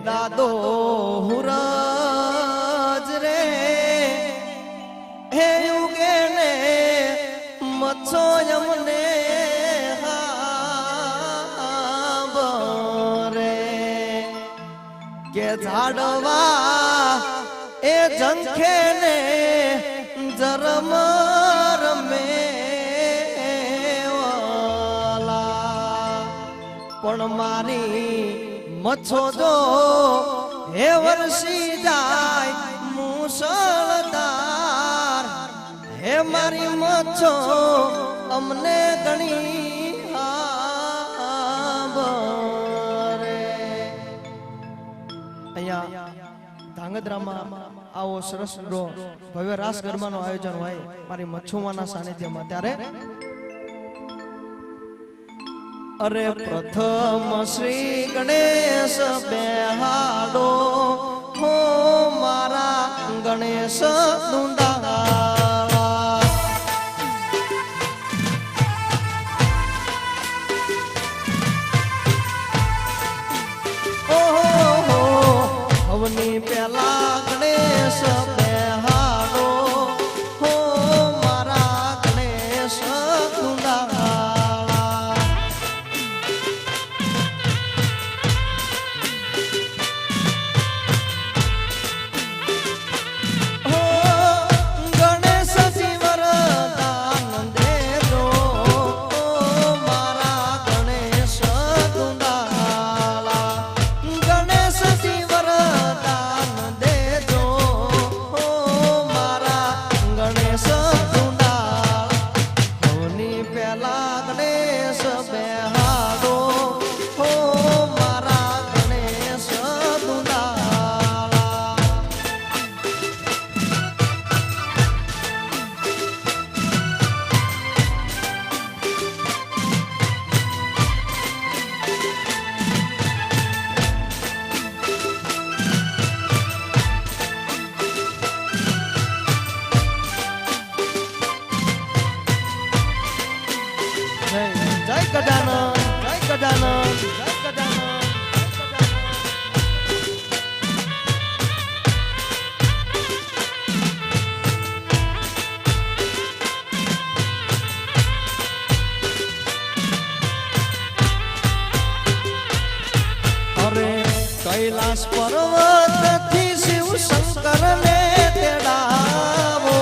દાદો હુરજ રે હે યુગે ને મચ્છો યમને હાબરે કે ઝાડવા એ ઝંખે ને જરમ રમે પણ મારી મચ્છો જો હે વરસી જાય મુસળધાર હે મારી મચ્છો અમને ગણી હાબરે અહીંયા ધાંગધ્રામાં આવો સરસ ભવ્ય રાસ ગરબાનું આયોજન હોય મારી મચ્છુમાના સાનિધ્યમાં ત્યારે અરે પ્રથમ શ્રી ગણેશ બેહાડો હો મારા ગણેશ દુંદાળા ઓહો હવની પેલા ગણેશ બેહાડો હો મારા ગણેશ દુંદાળા જય ગજાનન જય ગજાનન જય ગજાનન અરે કૈલાસ પર્વત થી શિવ શંકર ને તેડાવો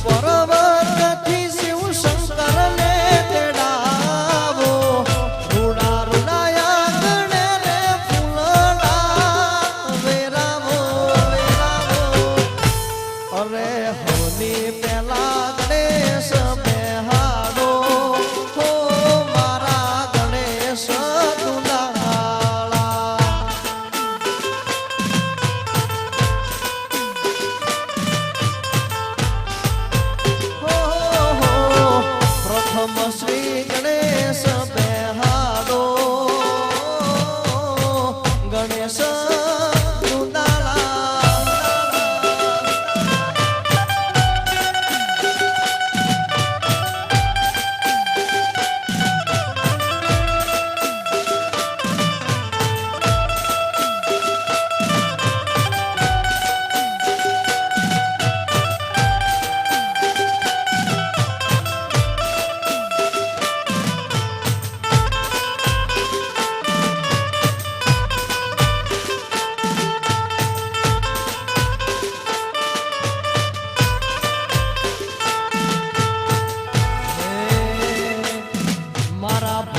પર્વતથી શિવ શંકર ને તેડાવો રૂડા રૂડાયા ગણે રે ફૂલડા વેરાવો અરે હોની પેલા ગણેશ બેહાડો હો મારા ગણેશ દુંદાળા પ્રથમ શ્રી ગણેશ બેહાડો ગણેશ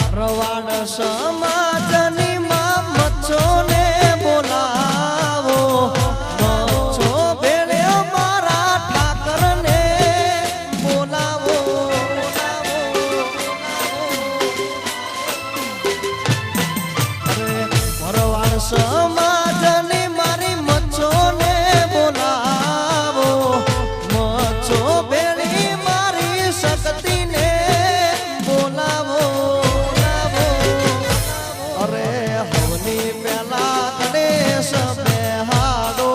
ભરવાડ સમાજની માં મચ્છો ને બોલાવો મચ્છો ભેળે મારા ઠાકર ને બોલાવો ભરવાડ સમાજની મારી મચ્છો ને બોલાવો મચ્છો ભેળી મારી શક્તિ ને બોલાવો અરે હવની પેલા ગણેશ બેહાડો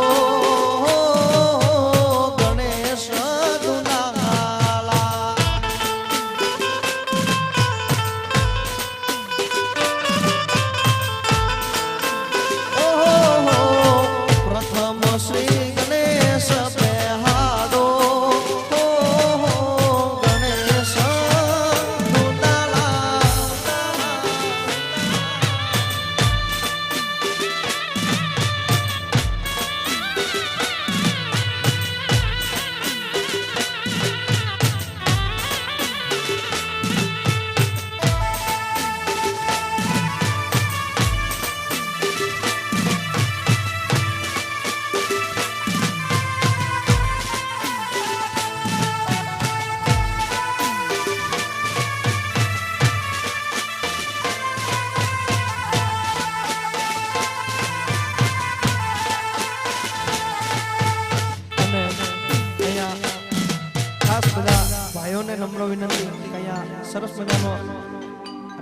સરસ મજાનો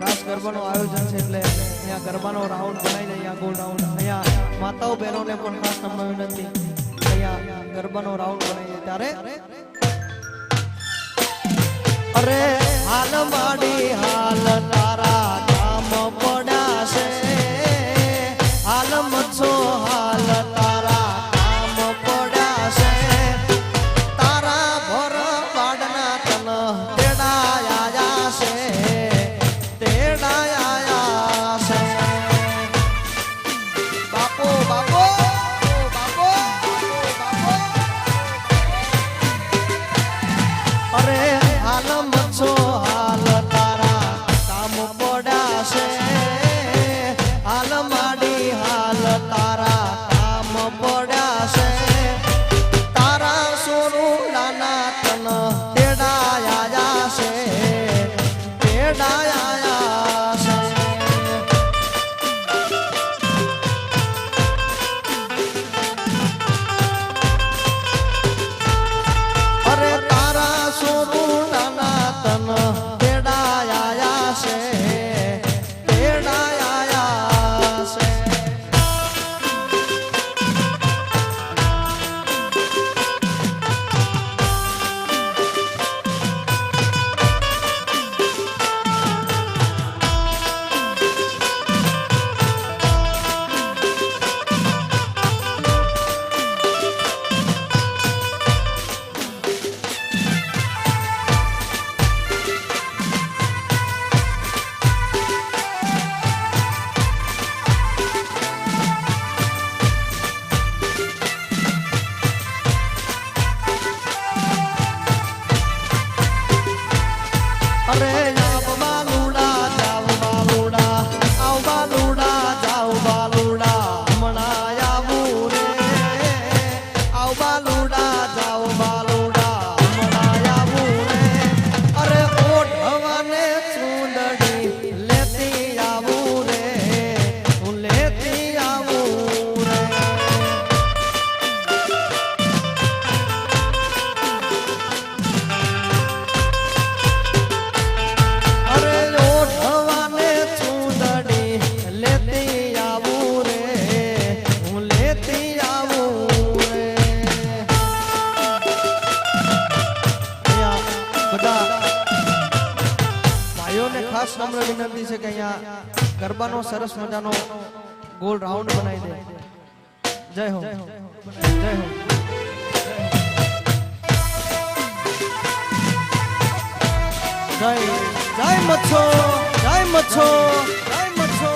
રાસ ગરબાનો આયોજન છે એટલે અહીંયા ગરબાનો રાઉન્ડ બનાવીને અહીંયા ગોળ રાઉન્ડ અહીંયા માતાઓ બહેનોને પણ ખાસ નમ્ર વિનંતી અહીંયા ગરબાનો રાઉન્ડ બનાવીએ ત્યારે અરે હાલ માડી હાલ તારા કામ પડ્યા છે હાલ મચ્છો હાલ તારા કામ પડ્યા છે તારા ભર પાડના તન તેડાયા છે તેડાયા છે બાપો બાપો બાપો બાપો અરે હાલ મચ્છો હાલ તારા કામ પડ્યા છે હાલ માડી હાલ તારા કામ પડ્યા છે તારા સોનું નાના તન તેડાયા છે તેડાયા છે અરે તારા સોનું નાના તન તેડાયા છે તેડાયા છે અરે આવ બાલુડા જાવ બાલુડા આવ બાલુડા જાવ બાલુડા હમણાં આવું રે આવ બાલુડા જાવ બાલુડા હમણાં આવું રે અરે ઓઢવાને ચૂંદડી લેતી આવું રે હું લેતી આવું રે અરે ઓઢવાને ચૂંદડી લેતી આવું રે હું લેતી આવું રે અહીંયા બધા ભાઈઓને ખાસ નમ્ર વિનંતી છે કે અહીંયા ગરબાનો સરસ મજાનો ગોળ રાઉન્ડ બનાવી દે જય હો જય હો જય જય મચ્છો જય મચ્છો જય મચ્છો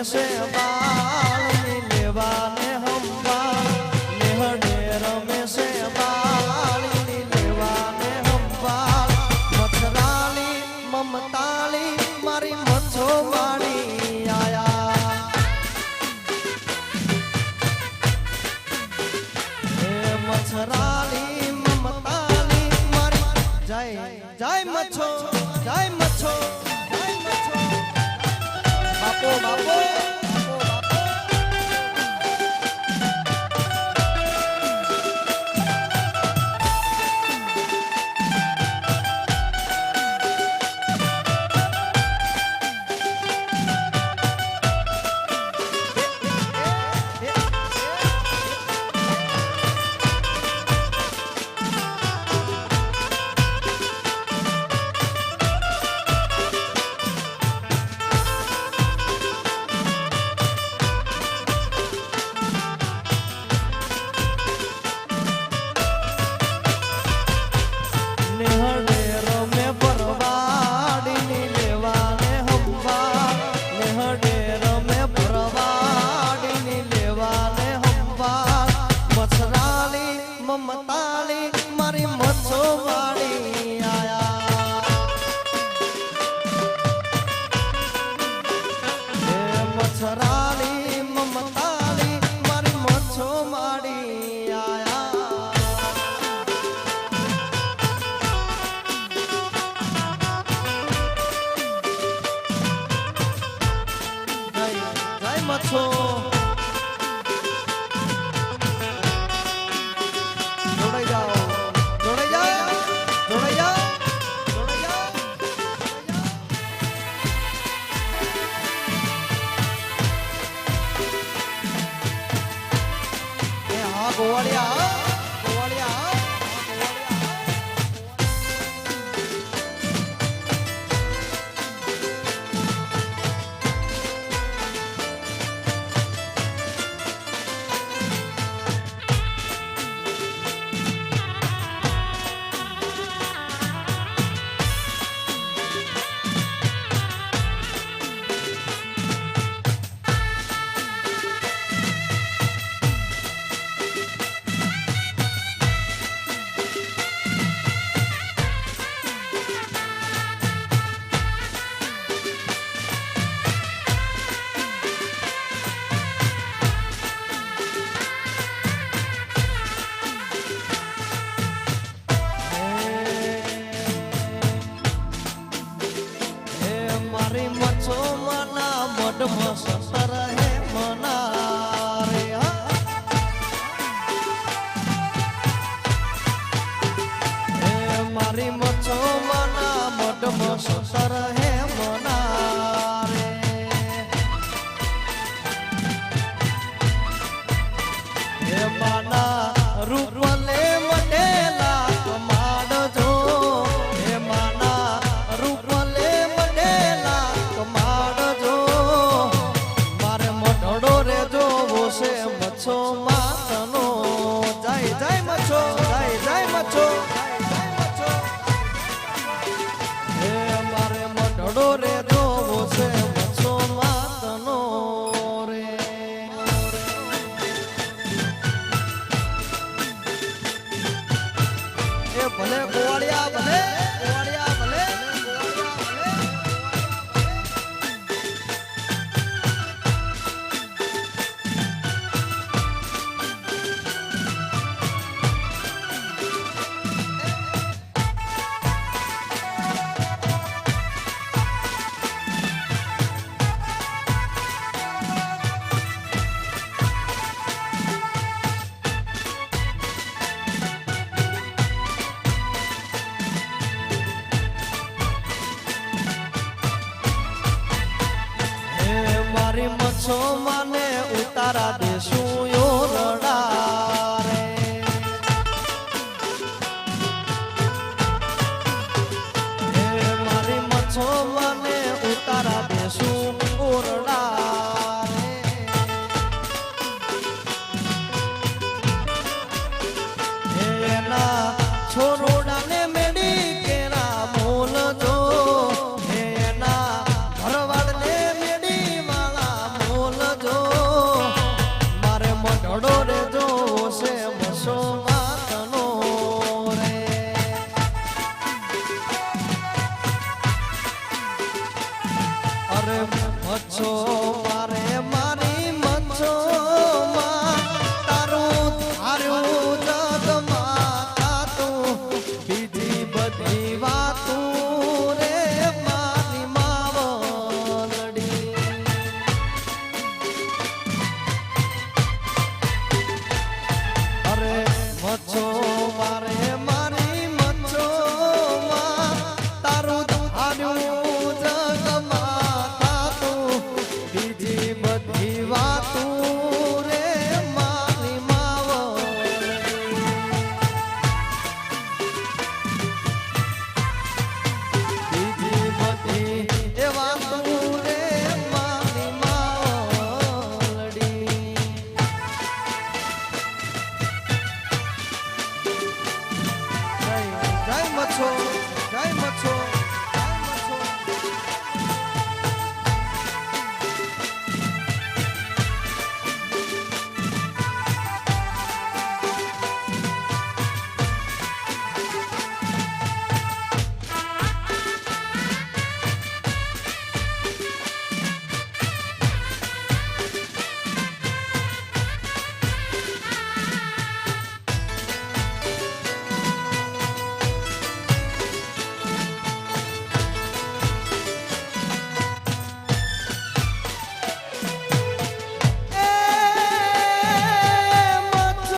છે બાળની લેવાને હંભાળ નેહડે રમે છે બાળની લેવાને હંભાળ મથરાલી મમતાલી મારી મચ્છો માડી આયા એ મથરાલી મમતાલી મારી જય જય મચ્છો જય મચ્છો બાપો બાપો મમતાલી મારી મચ્છો વાળી આયા એ મચ્છરાલી મમતાલી મારી મચ્છો માડી આયા જય જય મચ્છો ગોવાળિયા ગોવાળિયા મારી મચ્છો મના મોઢમાં સસર હે મના રે હે મારી મચ્છો મના મોઢમાં સસર હે મના રે હે માના રૂપલે મટેલા કમાડ જો હે માના રૂપલે મચ્છો માતનો જય જય મચ્છો જય જય મચ્છો હે મારે મઢડો રે જોવો છે મચ્છો માતનો રે એ ભલે ગોવાળિયા ભલે ગોવાળિયા ભલે મારી મચ્છો મને ઉતારા દેશું યો રડા રે મારી મચ્છો મને ઉતારા દેશું ઓરડા રે એના છોરોડાને મેડી કેરા મોલ જો એના ઘરવાળને મેડી વાળા મચ્છો મારે